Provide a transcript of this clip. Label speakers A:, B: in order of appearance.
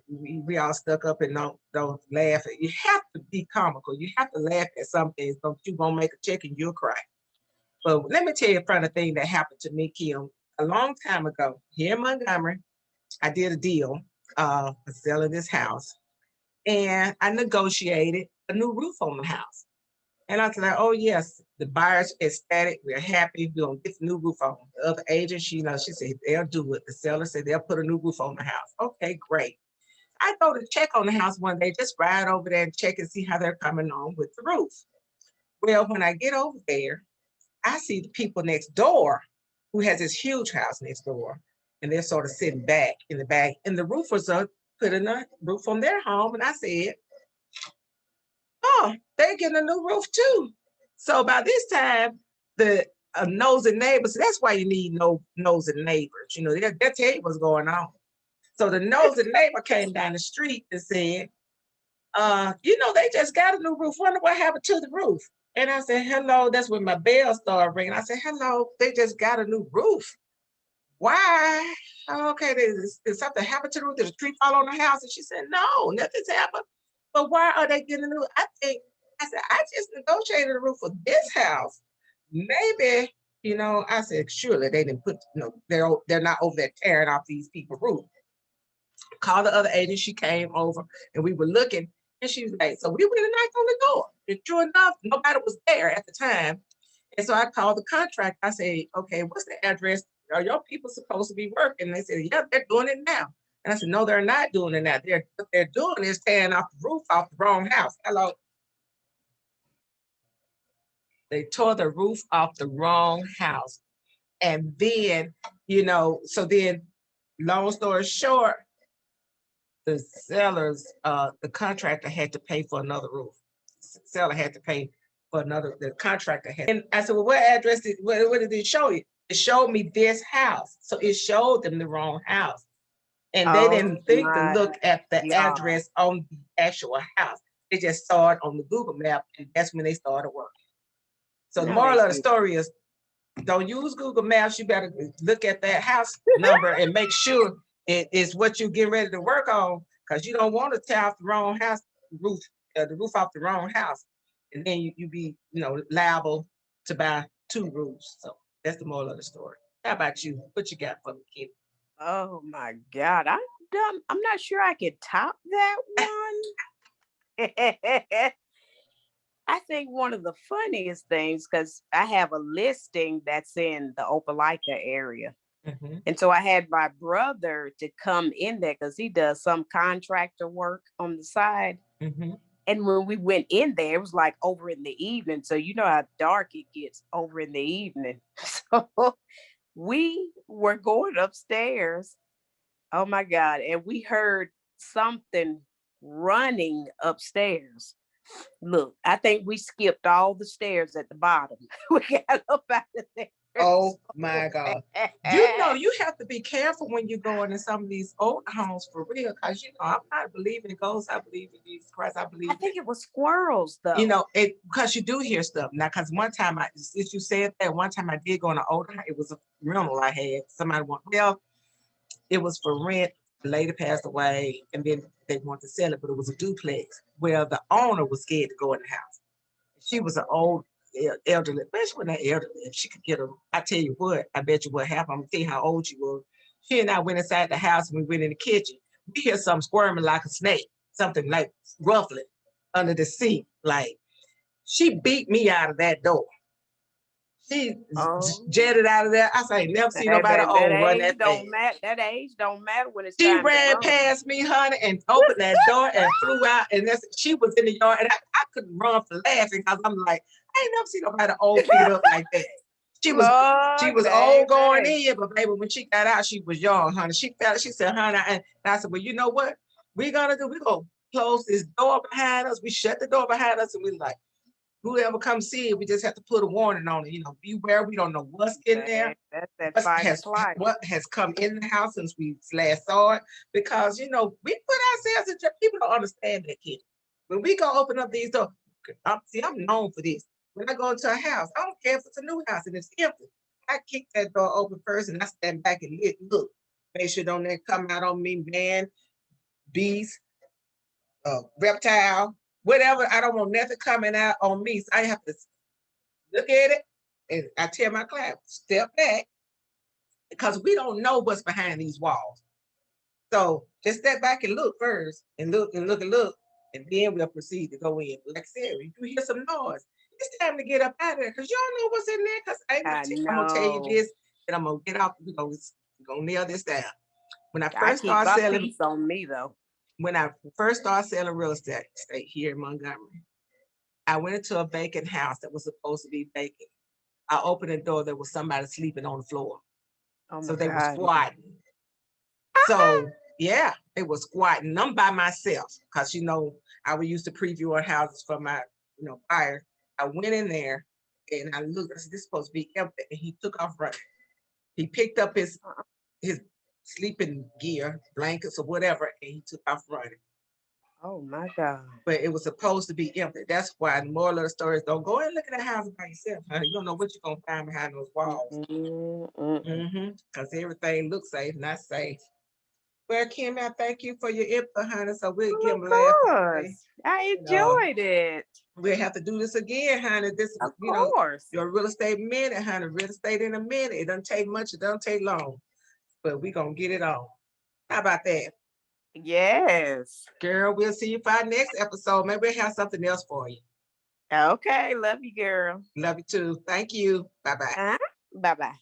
A: we all stuck up and don't laugh. You have to be comical. You have to laugh at some things. Don't you gonna make a check and you'll cry. But let me tell you a funny thing that happened to me, Kim, a long time ago here in Montgomery. I did a deal for selling this house, and I negotiated a new roof on the house. And I was like, oh yes, the buyer's ecstatic. We're happy. We're gonna get the new roof on. The other agent, she said they'll do it. The seller said they'll put a new roof on the house. Okay, great. I go to check on the house one day, just ride over there and check and see how they're coming on with the roof. Well, when I get over there, I see the people next door who has this huge house next door, and they're sort of sitting back in the back, and the roofers are putting a roof on their home. And I said, oh, they're getting a new roof too. So by this time, the nosy neighbors, that's why you need no nosy neighbors. You know, they'll tell you what's going on. So the nosy neighbor came down the street and said, they just got a new roof. Wonder what happened to the roof. And I said, hello. That's when my bell started ringing. I said, hello, they just got a new roof. Why? Okay, did something happen to the roof? Did a tree fall on the house? And she said, no, nothing's happened. But why are they getting a new? I said, I just negotiated a roof for this house. Maybe, I said, surely they didn't put, they're not over there tearing off these people's roof. Called the other agent. She came over and we were looking, and she was like, so we went and knocked on the door. And sure enough, nobody was there at the time. And so I called the contract. I said, okay, what's the address? Are your people supposed to be working? And they said, yeah, they're doing it now. And I said, no, they're not doing it now. What they're doing is tearing off the roof off the wrong house. Hello. They tore the roof off the wrong house. And then, so then, long story short, the sellers, the contractor had to pay for another roof. The seller had to pay for another, the contractor had. And I said, well, what address what did it show you? It showed me this house. So it showed them the wrong house. And they didn't think to look at the address on the actual house. They just saw it on the Google map, and that's when they started working. So the moral of the story is, don't use Google Maps. You better look at that house number and make sure it is what you're getting ready to work on, because you don't want to tear off the wrong house roof, the roof off the wrong house, and then you be liable to buy two roofs. So that's the moral of the story. How about you? What you got for me, kid?
B: Oh my God, I'm not sure I could top that one. I think one of the funniest things, because I have a listing that's in the Opelika area.
A: Mm-hmm.
B: And so I had my brother to come in there because he does some contractor work on the side.
A: Mm-hmm.
B: And when we went in there, it was like over in the evening. So you know how dark it gets over in the evening. So we were going upstairs. Oh my God. And we heard something running upstairs. Look, I think we skipped all the stairs at the bottom. We got up out of there.
A: Oh my God. You have to be careful when you go into some of these old homes for real, because I'm not believing in ghosts. I believe in Jesus Christ. I
B: think it was squirrels though.
A: Because you do hear stuff. Now, because one time since you said that, one time I did go in an old house. It was a rental I had. Somebody it was for rent. The lady passed away, and then they wanted to sell it, but it was a duplex. Well, the owner was scared to go in the house. She was an old elderly, but she wasn't that elderly. If she could get her, I tell you what, I bet you what happened. I'm gonna tell you how old she was. She and I went inside the house, and we went in the kitchen. We hear something squirming like a snake, something like ruffling under the sink. Like, she beat me out of that door. She jetted out of there. I say, never see nobody old run that fast.
B: That age don't matter when it's
A: She
B: time
A: ran
B: to
A: past me, honey, and opened that door and flew out. And she was in the yard, and I couldn't run for laughing, because I'm like, I ain't never seen nobody old pick it up like that. She was old going in, but baby, when she got out, she was young, honey. She said, honey, and I said, well, you know what we're gonna do? We're gonna close this door behind us. We shut the door behind us, and we like, whoever comes see it, we just have to put a warning on it. Beware. We don't know what's in there. What has come in the house since we last saw it. Because, we put ourselves in, people don't understand that, kid. When we go open up these doors, I'm known for this. When I go into a house, I don't care if it's a new house and it's empty. I kick that door open first, and I stand back and look. Make sure don't let come out on me, man. beast, reptile, whatever. I don't want nothing coming out on me. So I have to look at it, and I tell my client, step back, because we don't know what's behind these walls. So just step back and look first, and look and look and look, and then we'll proceed to go in. Like I said, if you hear some noise, it's time to get up out of there, because you don't know what's in there. Because
B: I
A: I'm gonna tell you
B: know.
A: this, and I'm gonna get off. We're gonna nail this down. When I
B: I
A: first
B: keep
A: started
B: my
A: selling,
B: peace on me though.
A: when I first started selling real estate here in Montgomery, I went into a vacant house that was supposed to be vacant. I opened the door, there was somebody sleeping on the floor.
B: Oh
A: So
B: my
A: they were
B: God.
A: squatting. So yeah, they were squatting. I'm by myself, because I would use to preview on houses for my buyers. I went in there and I looked. I said, "This is supposed to be empty," and he took off running. He picked up his sleeping gear, blankets or whatever, and he took off running.
B: Oh my God.
A: But it was supposed to be empty. That's why the moral of the story is, don't go and look at the house by yourself, honey. You don't know what you're gonna find behind those walls. Because everything looks safe, not safe. Well, Kim, I thank you for your input, honey. So we'll give
B: Well,
A: them
B: of
A: a laugh today.
B: course. I enjoyed it.
A: We'll have to do this again, honey. This,
B: Of course.
A: your real estate minute, honey. Real estate in a minute. It doesn't take much. It doesn't take long. But we're gonna get it on. How about that?
B: Yes.
A: Girl, we'll see you for our next episode. Maybe we'll have something else for you.
B: Okay. Love you, girl.
A: Love you too. Thank you. Bye-bye.
B: Bye bye.